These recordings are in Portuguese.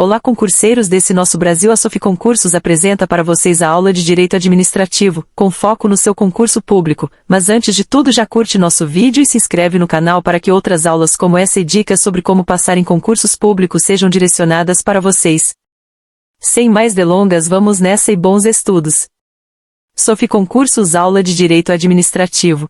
Olá, concurseiros desse nosso Brasil. A Sophie Concursos apresenta para vocês a aula de Direito Administrativo, com foco no seu concurso público. Mas antes de tudo, já curte nosso vídeo e se inscreve no canal para que outras aulas como essa e dicas sobre como passar em concursos públicos sejam direcionadas para vocês. Sem mais delongas, vamos nessa e bons estudos. Sophie Concursos, aula de Direito Administrativo.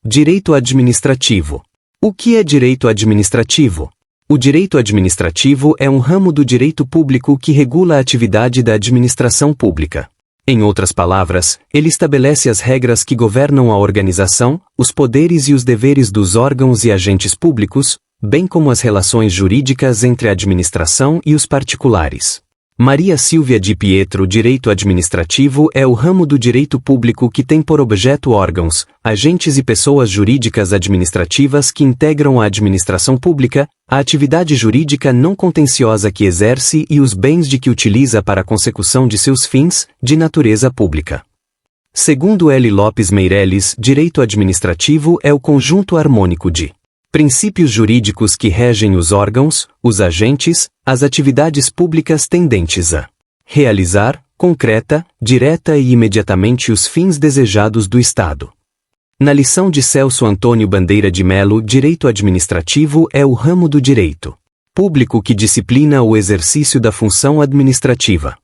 Direito administrativo. O que é direito administrativo? O direito administrativo é um ramo do direito público que regula a atividade da administração pública. Em outras palavras, ele estabelece as regras que governam a organização, os poderes e os deveres dos órgãos e agentes públicos, bem como as relações jurídicas entre a administração e os particulares. Maria Silvia Di Pietro. Direito administrativo é o ramo do direito público que tem por objeto órgãos, agentes e pessoas jurídicas administrativas que integram a administração pública, a atividade jurídica não contenciosa que exerce e os bens de que utiliza para a consecução de seus fins, de natureza pública. Segundo L. Lopes Meireles, direito administrativo é o conjunto harmônico de princípios jurídicos que regem os órgãos, os agentes, as atividades públicas tendentes a realizar, concreta, direta e imediatamente os fins desejados do Estado. Na lição de Celso Antônio Bandeira de Melo, direito administrativo é o ramo do direito público que disciplina o exercício da função administrativa.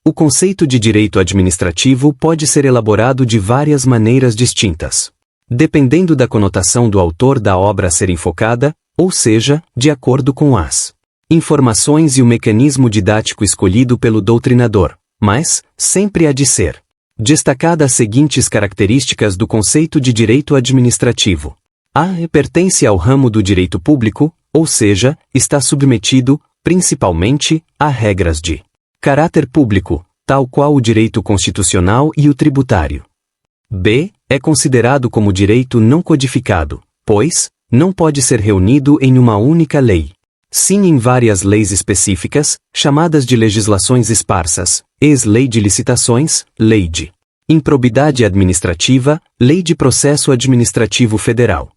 O conceito de direito administrativo pode ser elaborado de várias maneiras distintas, dependendo da conotação do autor da obra a ser enfocada, ou seja, de acordo com as informações e o mecanismo didático escolhido pelo doutrinador, mas sempre há de ser destacada as seguintes características do conceito de direito administrativo. A. Pertence ao ramo do direito público, ou seja, está submetido, principalmente, a regras de caráter público, tal qual o direito constitucional e o tributário. B. É considerado como direito não codificado, pois não pode ser reunido em uma única lei. Sim, em várias leis específicas, chamadas de legislações esparsas, ex-lei de licitações, lei de improbidade administrativa, lei de processo administrativo federal.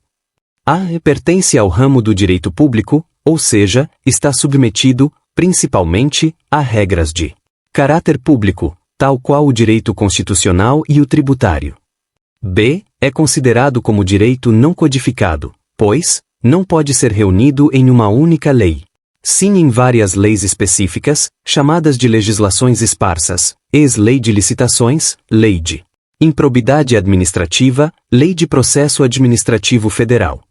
A. Pertence ao ramo do direito público, ou seja, está submetido, principalmente, a regras de caráter público, tal qual o direito constitucional e o tributário. B. É considerado como direito não codificado, pois não pode ser reunido em uma única lei. Sim, em várias leis específicas, chamadas de legislações esparsas, ex-lei de licitações, lei de improbidade administrativa, lei de processo administrativo federal.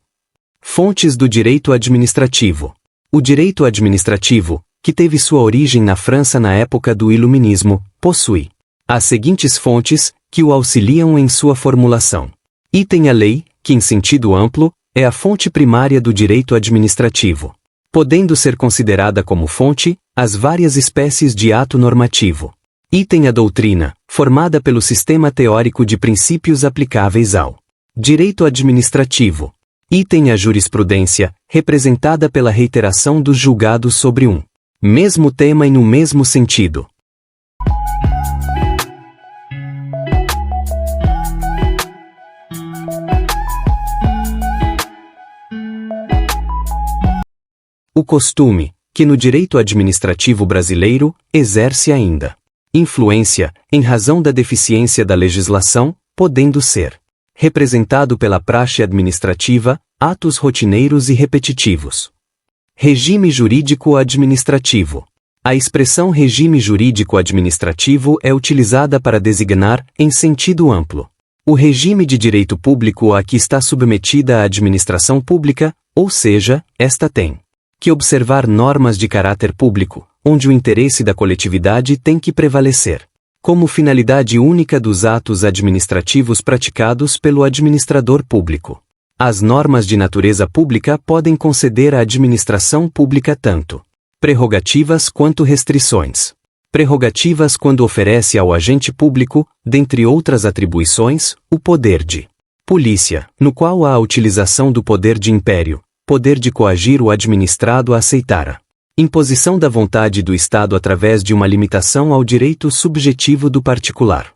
Fontes do direito administrativo. O direito administrativo, que teve sua origem na França na época do Iluminismo, possui as seguintes fontes, que o auxiliam em sua formulação. Item: a lei, que em sentido amplo, é a fonte primária do direito administrativo, podendo ser considerada como fonte, as várias espécies de ato normativo. Item: a doutrina, formada pelo sistema teórico de princípios aplicáveis ao direito administrativo. Item: a jurisprudência, representada pela reiteração dos julgados sobre um mesmo tema e no mesmo sentido. O costume, que no direito administrativo brasileiro, exerce ainda influência, em razão da deficiência da legislação, podendo ser representado pela praxe administrativa, atos rotineiros e repetitivos. Regime jurídico administrativo. A expressão regime jurídico administrativo é utilizada para designar, em sentido amplo, o regime de direito público a que está submetida a administração pública, ou seja, esta tem que observar normas de caráter público, onde o interesse da coletividade tem que prevalecer, como finalidade única dos atos administrativos praticados pelo administrador público. As normas de natureza pública podem conceder à administração pública tanto prerrogativas quanto restrições. Prerrogativas quando oferece ao agente público, dentre outras atribuições, o poder de polícia, no qual há a utilização do poder de império, poder de coagir o administrado a aceitar a Imposição da vontade do Estado através de uma limitação ao direito subjetivo do particular.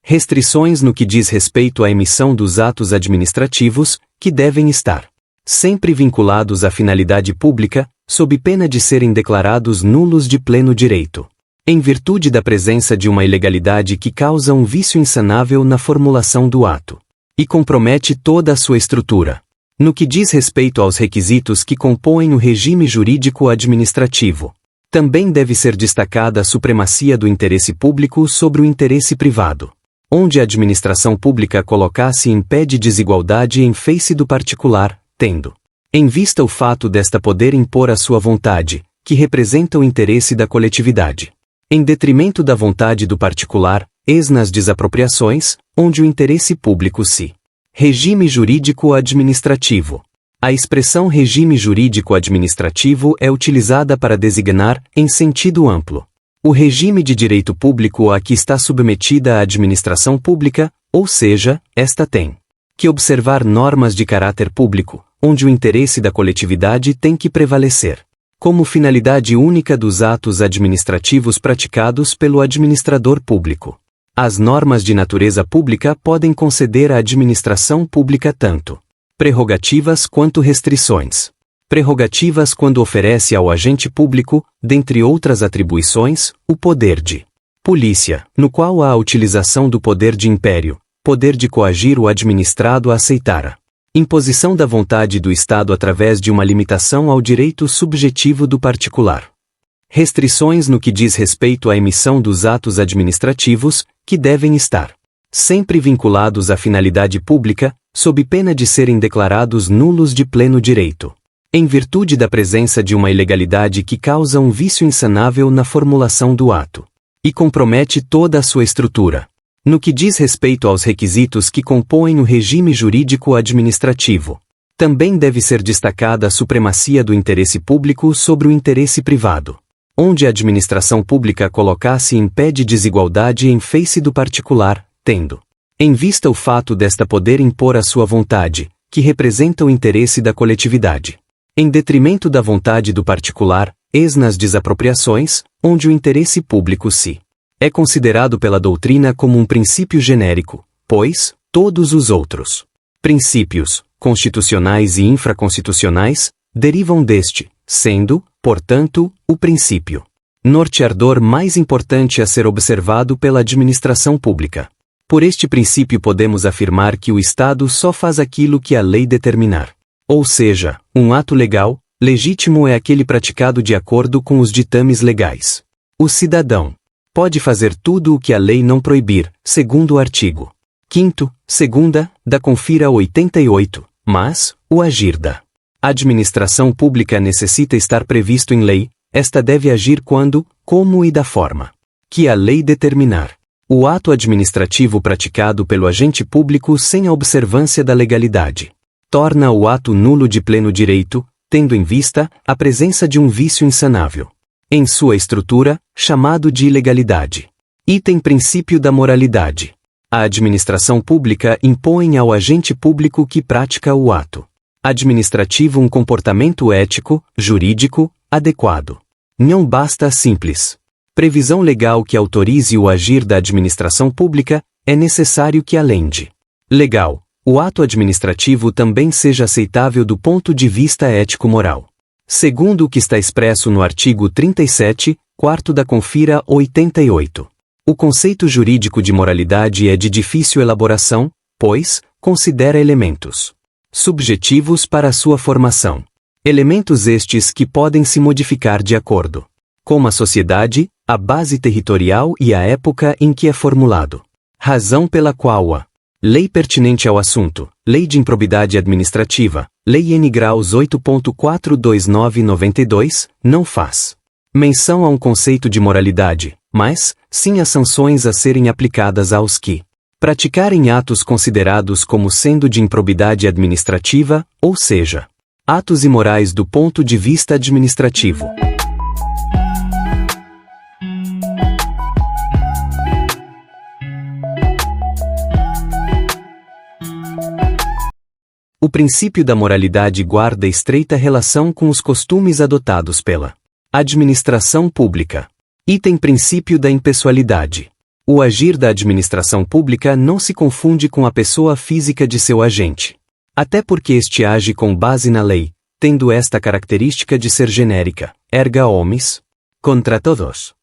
Restrições no que diz respeito à emissão dos atos administrativos, que devem estar sempre vinculados à finalidade pública, sob pena de serem declarados nulos de pleno direito, em virtude da presença de uma ilegalidade que causa um vício insanável na formulação do ato, e compromete toda a sua estrutura. No que diz respeito aos requisitos que compõem o regime jurídico administrativo, também deve ser destacada a supremacia do interesse público sobre o interesse privado, onde a administração pública colocasse em pé de desigualdade em face do particular, tendo em vista o fato desta poder impor a sua vontade, que representa o interesse da coletividade, em detrimento da vontade do particular, eis nas desapropriações, onde o interesse público se. Regime jurídico administrativo. A expressão regime jurídico administrativo é utilizada para designar, em sentido amplo, o regime de direito público a que está submetida a administração pública, ou seja, esta tem que observar normas de caráter público, onde o interesse da coletividade tem que prevalecer, como finalidade única dos atos administrativos praticados pelo administrador público. As normas de natureza pública podem conceder à administração pública tanto prerrogativas quanto restrições. Prerrogativas quando oferece ao agente público, dentre outras atribuições, o poder de polícia, no qual há a utilização do poder de império, poder de coagir o administrado a aceitar a imposição da vontade do Estado através de uma limitação ao direito subjetivo do particular. Restrições no que diz respeito à emissão dos atos administrativos, que devem estar sempre vinculados à finalidade pública, sob pena de serem declarados nulos de pleno direito, em virtude da presença de uma ilegalidade que causa um vício insanável na formulação do ato, e compromete toda a sua estrutura. No que diz respeito aos requisitos que compõem o regime jurídico administrativo, também deve ser destacada a supremacia do interesse público sobre o interesse privado, onde a administração pública colocasse em pé de desigualdade em face do particular, tendo em vista o fato desta poder impor a sua vontade, que representa o interesse da coletividade, em detrimento da vontade do particular, eis nas desapropriações, onde o interesse público se é considerado pela doutrina como um princípio genérico, pois todos os outros princípios, constitucionais e infraconstitucionais, derivam deste, sendo, portanto, o princípio norteador mais importante a ser observado pela administração pública. Por este princípio podemos afirmar que o Estado só faz aquilo que a lei determinar. Ou seja, um ato legal, legítimo é aquele praticado de acordo com os ditames legais. O cidadão pode fazer tudo o que a lei não proibir, segundo o artigo 5º, segunda, da Confira 88, mas, o agir da administração pública necessita estar previsto em lei, esta deve agir quando, como e da forma que a lei determinar. O ato administrativo praticado pelo agente público sem a observância da legalidade torna o ato nulo de pleno direito, tendo em vista a presença de um vício insanável em sua estrutura, chamado de ilegalidade. Item princípio da moralidade. A administração pública impõe ao agente público que pratica o ato administrativo um comportamento ético, jurídico, adequado. Não basta a simples previsão legal que autorize o agir da administração pública, é necessário que além de legal, o ato administrativo também seja aceitável do ponto de vista ético-moral. Segundo o que está expresso no artigo 37, quarto da Confira 88. O conceito jurídico de moralidade é de difícil elaboração, pois considera elementos subjetivos para a sua formação. Elementos estes que podem se modificar de acordo com a sociedade, a base territorial e a época em que é formulado. Razão pela qual a lei pertinente ao assunto, Lei de Improbidade Administrativa, Lei N. Graus 8.42992, não faz menção a um conceito de moralidade, mas, sim a sanções a serem aplicadas aos que praticarem atos considerados como sendo de improbidade administrativa, ou seja, atos imorais do ponto de vista administrativo. O princípio da moralidade guarda estreita relação com os costumes adotados pela Administração pública. Item princípio da impessoalidade. O agir da administração pública não se confunde com a pessoa física de seu agente. Até porque este age com base na lei, tendo esta característica de ser genérica, erga omnes, contra todos.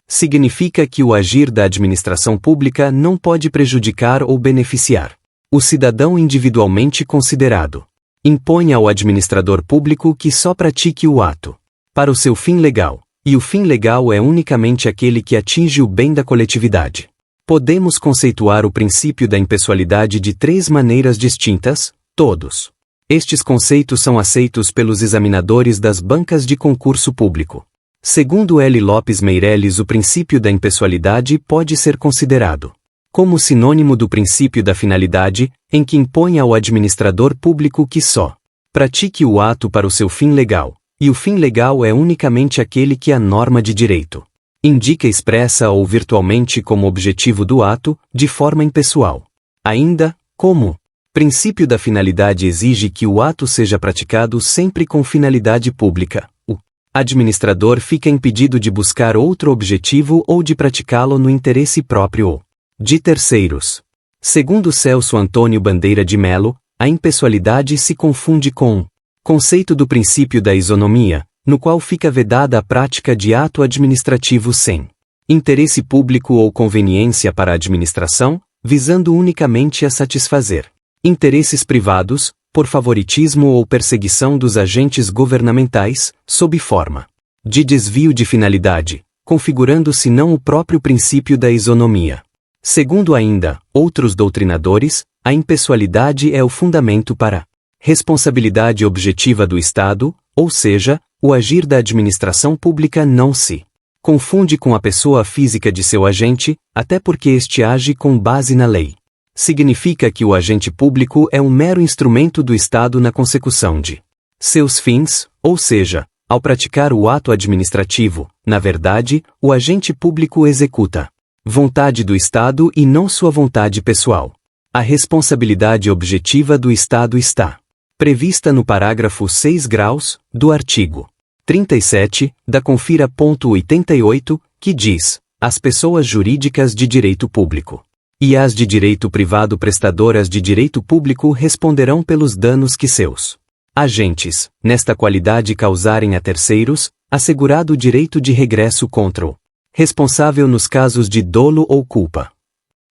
Significa que o agir da administração pública não pode prejudicar ou beneficiar o cidadão individualmente considerado. Impõe ao administrador público que só pratique o ato para o seu fim legal, e o fim legal é unicamente aquele que atinge o bem da coletividade. Podemos conceituar o princípio da impessoalidade de 3 maneiras distintas, todos. Estes conceitos são aceitos pelos examinadores das bancas de concurso público. Segundo L. Lopes Meireles, o princípio da impessoalidade pode ser considerado como sinônimo do princípio da finalidade, em que impõe ao administrador público que só pratique o ato para o seu fim legal, e o fim legal é unicamente aquele que a norma de direito indica expressa ou virtualmente como objetivo do ato, de forma impessoal. Ainda, como princípio da finalidade exige que o ato seja praticado sempre com finalidade pública, o administrador fica impedido de buscar outro objetivo ou de praticá-lo no interesse próprio ou de terceiros. Segundo Celso Antônio Bandeira de Melo, a impessoalidade se confunde com o conceito do princípio da isonomia, no qual fica vedada a prática de ato administrativo sem interesse público ou conveniência para a administração, visando unicamente a satisfazer interesses privados, por favoritismo ou perseguição dos agentes governamentais, sob forma de desvio de finalidade, configurando-se não o próprio princípio da isonomia. Segundo ainda outros doutrinadores, a impessoalidade é o fundamento para responsabilidade objetiva do Estado, ou seja, o agir da administração pública não se confunde com a pessoa física de seu agente, até porque este age com base na lei. Significa que o agente público é um mero instrumento do Estado na consecução de seus fins, ou seja, ao praticar o ato administrativo, na verdade, o agente público executa vontade do Estado e não sua vontade pessoal. A responsabilidade objetiva do Estado está prevista no parágrafo 6 graus do artigo 37 da Confira.88, que diz: as pessoas jurídicas de direito público e as de direito privado prestadoras de direito público responderão pelos danos que seus agentes, nesta qualidade, causarem a terceiros, assegurado o direito de regresso contra o responsável nos casos de dolo ou culpa.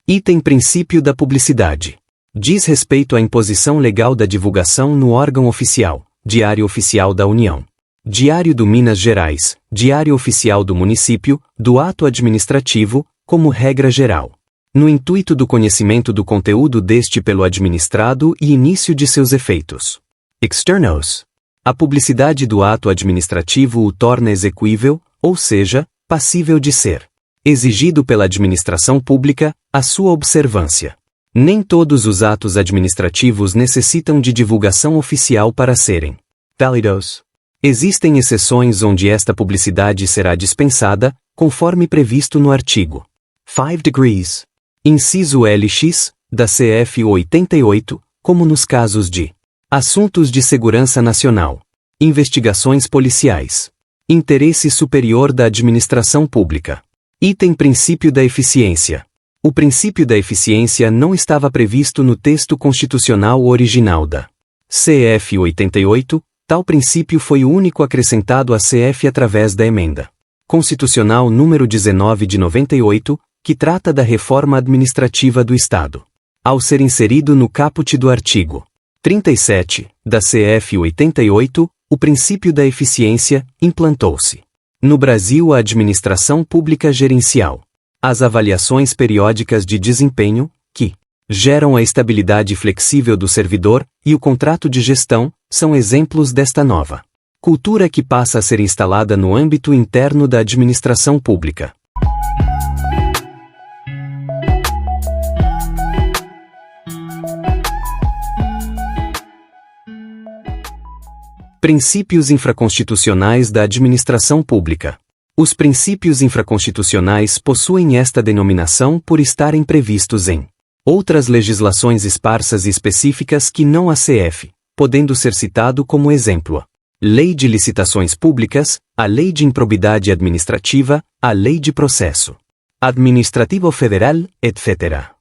Item princípio da publicidade. Diz respeito à imposição legal da divulgação no órgão oficial, Diário Oficial da União, Diário do Minas Gerais, Diário Oficial do Município, do ato administrativo, como regra geral, no intuito do conhecimento do conteúdo deste pelo administrado e início de seus efeitos externos. A publicidade do ato administrativo o torna execuível, ou seja, passível de ser exigido pela administração pública, a sua observância. Nem todos os atos administrativos necessitam de divulgação oficial para serem válidos. Existem exceções onde esta publicidade será dispensada, conforme previsto no artigo 5 degrees, inciso LX, da CF 88, como nos casos de assuntos de segurança nacional, investigações policiais, interesse superior da administração pública. Item princípio da eficiência. O princípio da eficiência não estava previsto no texto constitucional original da CF 88, tal princípio foi o único acrescentado à CF através da emenda constitucional número 19 de 98, que trata da reforma administrativa do Estado. Ao ser inserido no caput do artigo 37 da CF 88, o princípio da eficiência implantou-se. No Brasil, a administração pública gerencial. As avaliações periódicas de desempenho, que geram a estabilidade flexível do servidor, e o contrato de gestão, são exemplos desta nova cultura que passa a ser instalada no âmbito interno da administração pública. Princípios infraconstitucionais da administração pública. Os princípios infraconstitucionais possuem esta denominação por estarem previstos em outras legislações esparsas e específicas que não a CF, podendo ser citado como exemplo Lei de Licitações Públicas, a Lei de Improbidade Administrativa, a Lei de Processo Administrativo Federal, etc.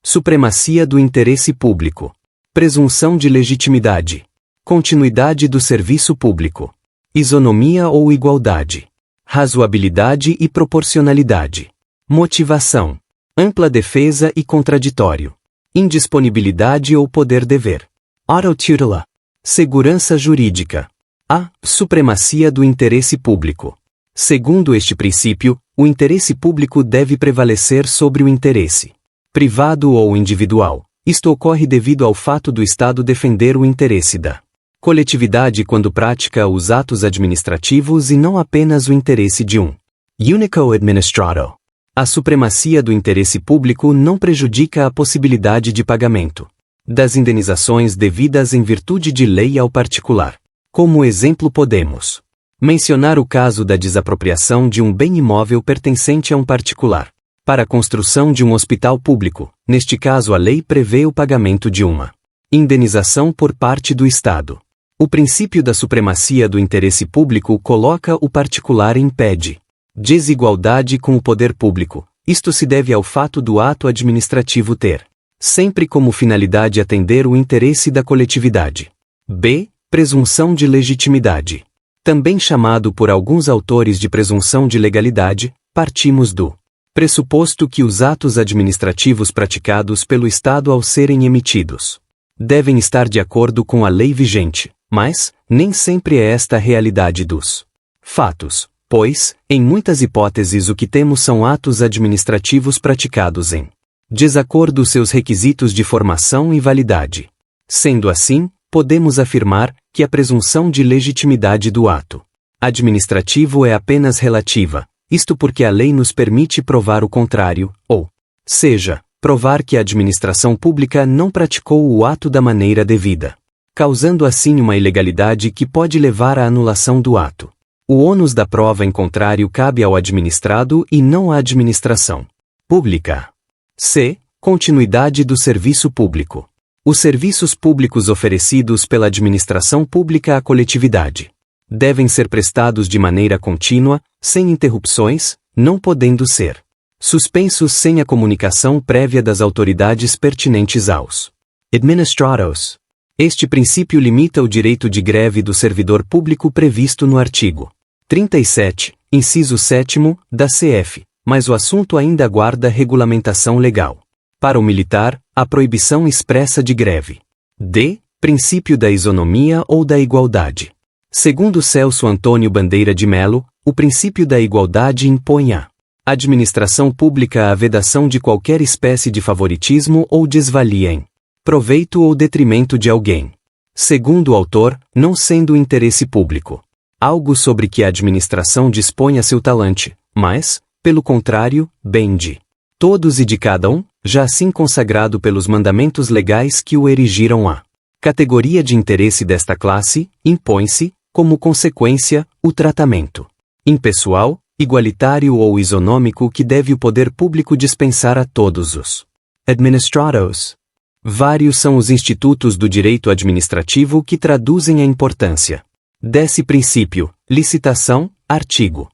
Supremacia do interesse público. Presunção de legitimidade. Continuidade do serviço público. Isonomia ou igualdade. Razoabilidade e proporcionalidade. Motivação. Ampla defesa e contraditório. Indisponibilidade ou poder-dever. Autotutela. Segurança jurídica. A supremacia do interesse público. Segundo este princípio, o interesse público deve prevalecer sobre o interesse privado ou individual. Isto ocorre devido ao fato do Estado defender o interesse da coletividade quando pratica os atos administrativos e não apenas o interesse de um único administrado. A supremacia do interesse público não prejudica a possibilidade de pagamento das indenizações devidas em virtude de lei ao particular. Como exemplo podemos mencionar o caso da desapropriação de um bem imóvel pertencente a um particular para a construção de um hospital público. Neste caso, a lei prevê o pagamento de uma indenização por parte do Estado. O princípio da supremacia do interesse público coloca o particular em pé de desigualdade com o poder público. Isto se deve ao fato do ato administrativo ter sempre como finalidade atender o interesse da coletividade. B. Presunção de legitimidade. Também chamado por alguns autores de presunção de legalidade, partimos do pressuposto que os atos administrativos praticados pelo Estado ao serem emitidos devem estar de acordo com a lei vigente, mas nem sempre é esta a realidade dos fatos, pois, em muitas hipóteses o que temos são atos administrativos praticados em desacordo seus requisitos de formação e validade. Sendo assim, podemos afirmar que a presunção de legitimidade do ato administrativo é apenas relativa, isto porque a lei nos permite provar o contrário, ou seja, provar que a administração pública não praticou o ato da maneira devida, causando assim uma ilegalidade que pode levar à anulação do ato. O ônus da prova em contrário cabe ao administrado e não à administração pública. C. Continuidade do serviço público. Os serviços públicos oferecidos pela administração pública à coletividade devem ser prestados de maneira contínua, sem interrupções, não podendo ser suspensos sem a comunicação prévia das autoridades pertinentes aos administrados. Este princípio limita o direito de greve do servidor público previsto no artigo 37, inciso 7º, da CF, mas o assunto ainda aguarda regulamentação legal. Para o militar, a proibição expressa de greve. D. Princípio da isonomia ou da igualdade. Segundo Celso Antônio Bandeira de Melo, o princípio da igualdade impõe à administração pública a vedação de qualquer espécie de favoritismo ou desvalia em proveito ou detrimento de alguém. Segundo o autor, não sendo o interesse público algo sobre que a administração dispõe a seu talante, mas, pelo contrário, bem de todos e de cada um, já assim consagrado pelos mandamentos legais que o erigiram à categoria de interesse desta classe, impõe-se, como consequência, o tratamento impessoal, igualitário ou isonômico que deve o poder público dispensar a todos os administrados. Vários são os institutos do direito administrativo que traduzem a importância desse princípio. Licitação, artigo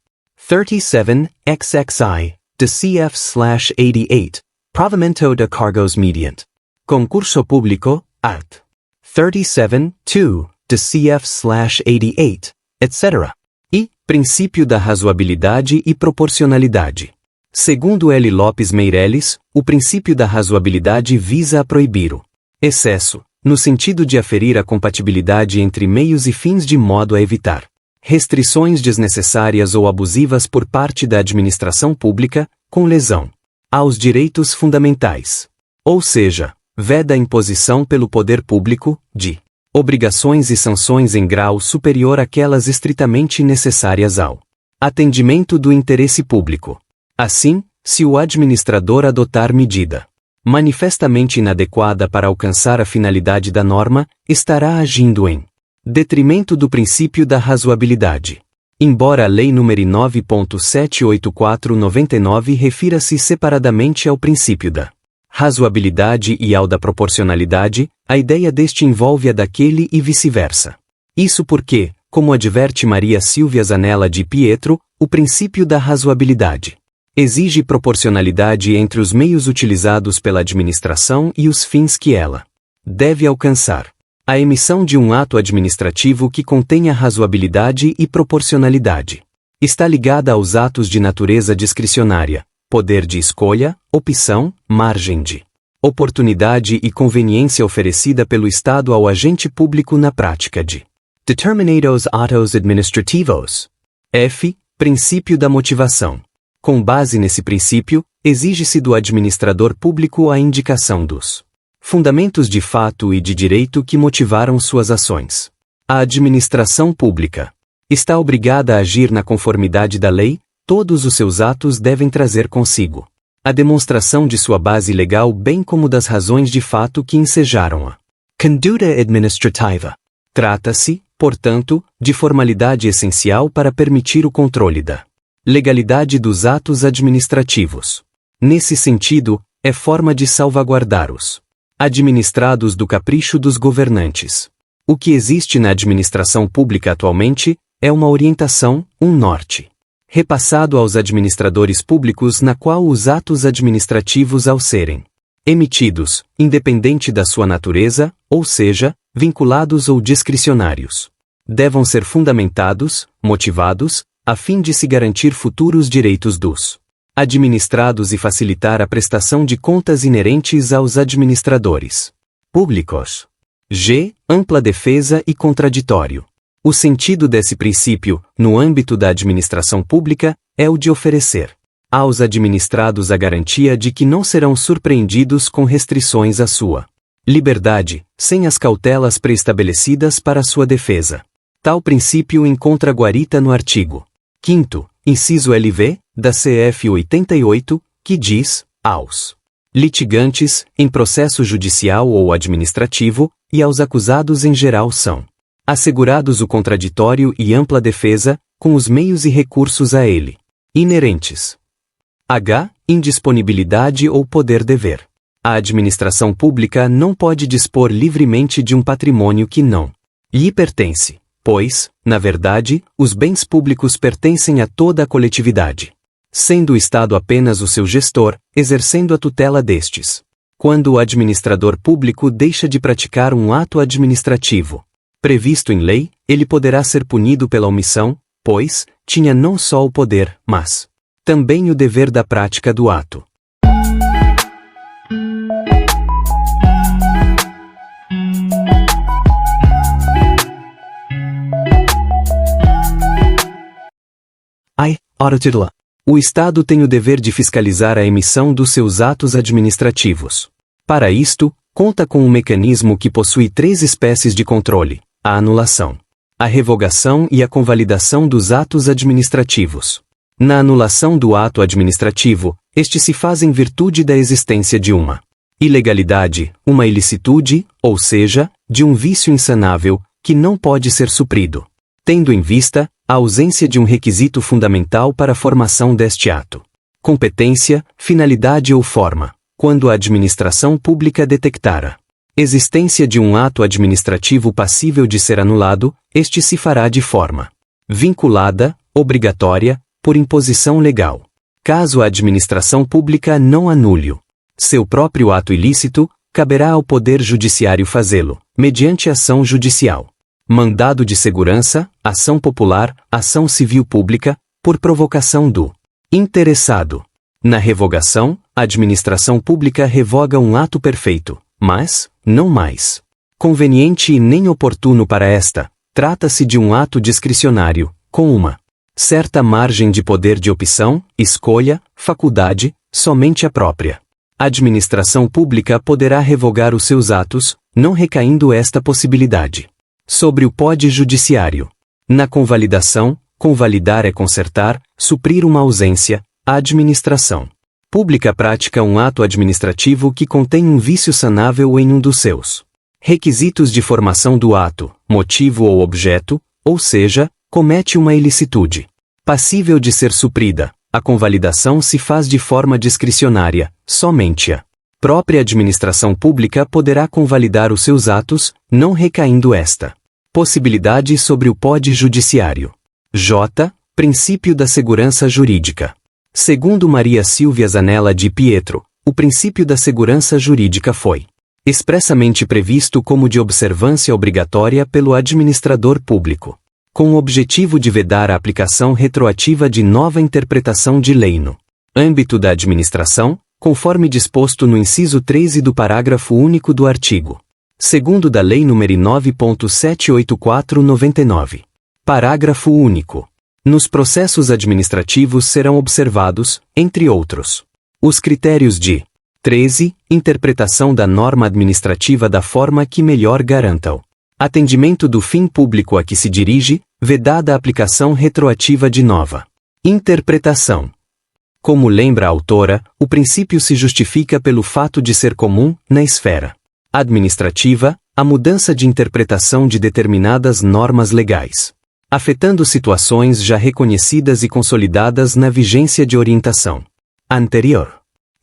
37, XXI, de CF/88, Provimento de Cargos mediante Concurso Público, Art. 37, 2, de CF/88, etc. E, princípio da razoabilidade e proporcionalidade. Segundo L. Lopes Meireles, o princípio da razoabilidade visa a proibir o excesso, no sentido de aferir a compatibilidade entre meios e fins de modo a evitar restrições desnecessárias ou abusivas por parte da administração pública, com lesão aos direitos fundamentais. Ou seja, veda a imposição pelo poder público de obrigações e sanções em grau superior àquelas estritamente necessárias ao atendimento do interesse público. Assim, se o administrador adotar medida manifestamente inadequada para alcançar a finalidade da norma, estará agindo em detrimento do princípio da razoabilidade. Embora a Lei nº 9.784/99 refira-se separadamente ao princípio da razoabilidade e ao da proporcionalidade, a ideia deste envolve a daquele e vice-versa. Isso porque, como adverte Maria Silvia Zanella di Pietro, o princípio da razoabilidade exige proporcionalidade entre os meios utilizados pela administração e os fins que ela deve alcançar. A emissão de um ato administrativo que contenha razoabilidade e proporcionalidade está ligada aos atos de natureza discricionária, poder de escolha, opção, margem de oportunidade e conveniência oferecida pelo Estado ao agente público na prática de determinados atos administrativos. F. Princípio da motivação. Com base nesse princípio, exige-se do administrador público a indicação dos fundamentos de fato e de direito que motivaram suas ações. A administração pública está obrigada a agir na conformidade da lei, todos os seus atos devem trazer consigo a demonstração de sua base legal bem como das razões de fato que ensejaram a conduta administrativa. Trata-se, portanto, de formalidade essencial para permitir o controle da legalidade dos atos administrativos. Nesse sentido, é forma de salvaguardar os administrados do capricho dos governantes. O que existe na administração pública atualmente é uma orientação, um norte repassado aos administradores públicos na qual os atos administrativos ao serem emitidos, independente da sua natureza, ou seja, vinculados ou discricionários, devam ser fundamentados, motivados, a fim de se garantir futuros direitos dos administrados e facilitar a prestação de contas inerentes aos administradores públicos. G. Ampla defesa e contraditório. O sentido desse princípio, no âmbito da administração pública, é o de oferecer aos administrados a garantia de que não serão surpreendidos com restrições à sua liberdade, sem as cautelas preestabelecidas para sua defesa. Tal princípio encontra guarita no artigo 5º, inciso LV, da CF 88, que diz, aos litigantes, em processo judicial ou administrativo, e aos acusados em geral são assegurados o contraditório e ampla defesa, com os meios e recursos a ele inerentes. H. Indisponibilidade ou poder-dever. A administração pública não pode dispor livremente de um patrimônio que não lhe pertence, pois, na verdade, os bens públicos pertencem a toda a coletividade, sendo o Estado apenas o seu gestor, exercendo a tutela destes. Quando o administrador público deixa de praticar um ato administrativo previsto em lei, ele poderá ser punido pela omissão, pois tinha não só o poder, mas também o dever da prática do ato. Autotutela. O Estado tem o dever de fiscalizar a emissão dos seus atos administrativos. Para isto, conta com um mecanismo que possui 3 espécies de controle: a anulação, a revogação e a convalidação dos atos administrativos. Na anulação do ato administrativo, este se faz em virtude da existência de uma ilegalidade, uma ilicitude, ou seja, de um vício insanável, que não pode ser suprido, tendo em vista a ausência de um requisito fundamental para a formação deste ato. Competência, finalidade ou forma. Quando a administração pública detectar a existência de um ato administrativo passível de ser anulado, este se fará de forma vinculada, obrigatória, por imposição legal. Caso a administração pública não anule seu próprio ato ilícito, caberá ao Poder Judiciário fazê-lo, mediante ação judicial, mandado de segurança, ação popular, ação civil pública, por provocação do interessado. Na revogação, a administração pública revoga um ato perfeito, mas não mais conveniente e nem oportuno para esta. Trata-se de um ato discricionário, com uma certa margem de poder de opção, escolha, faculdade, somente a própria administração pública poderá revogar os seus atos, não recaindo esta possibilidade sobre o Poder Judiciário. Na convalidação, convalidar é consertar, suprir uma ausência. A administração pública pratica um ato administrativo que contém um vício sanável em um dos seus requisitos de formação do ato, motivo ou objeto, ou seja, comete uma ilicitude passível de ser suprida. A convalidação se faz de forma discricionária, somente a própria administração pública poderá convalidar os seus atos, não recaindo esta Possibilidade sobre o Poder Judiciário. J. Princípio da segurança jurídica. Segundo Maria Silvia Zanella de Pietro, o princípio da segurança jurídica foi expressamente previsto como de observância obrigatória pelo administrador público, com o objetivo de vedar a aplicação retroativa de nova interpretação de lei no âmbito da administração, conforme disposto no inciso 13 do parágrafo único do artigo 2º da Lei nº 9.784/99. Parágrafo único. Nos processos administrativos serão observados, entre outros, os critérios de 13. Interpretação da norma administrativa da forma que melhor garanta o atendimento do fim público a que se dirige, vedada a aplicação retroativa de nova interpretação. Como lembra a autora, o princípio se justifica pelo fato de ser comum, na esfera administrativa, a mudança de interpretação de determinadas normas legais, afetando situações já reconhecidas e consolidadas na vigência de orientação anterior.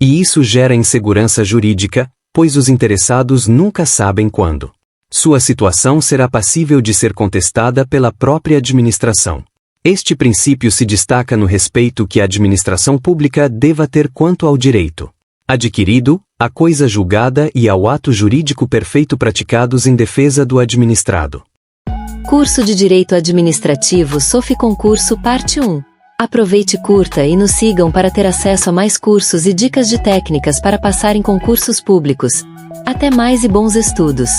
E isso gera insegurança jurídica, pois os interessados nunca sabem quando sua situação será passível de ser contestada pela própria administração. Este princípio se destaca no respeito que a administração pública deva ter quanto ao direito adquirido, à coisa julgada e ao ato jurídico perfeito praticados em defesa do administrado. Curso de Direito Administrativo Sofi Concurso Parte 1. Aproveite e curta e nos sigam para ter acesso a mais cursos e dicas de técnicas para passar em concursos públicos. Até mais e bons estudos!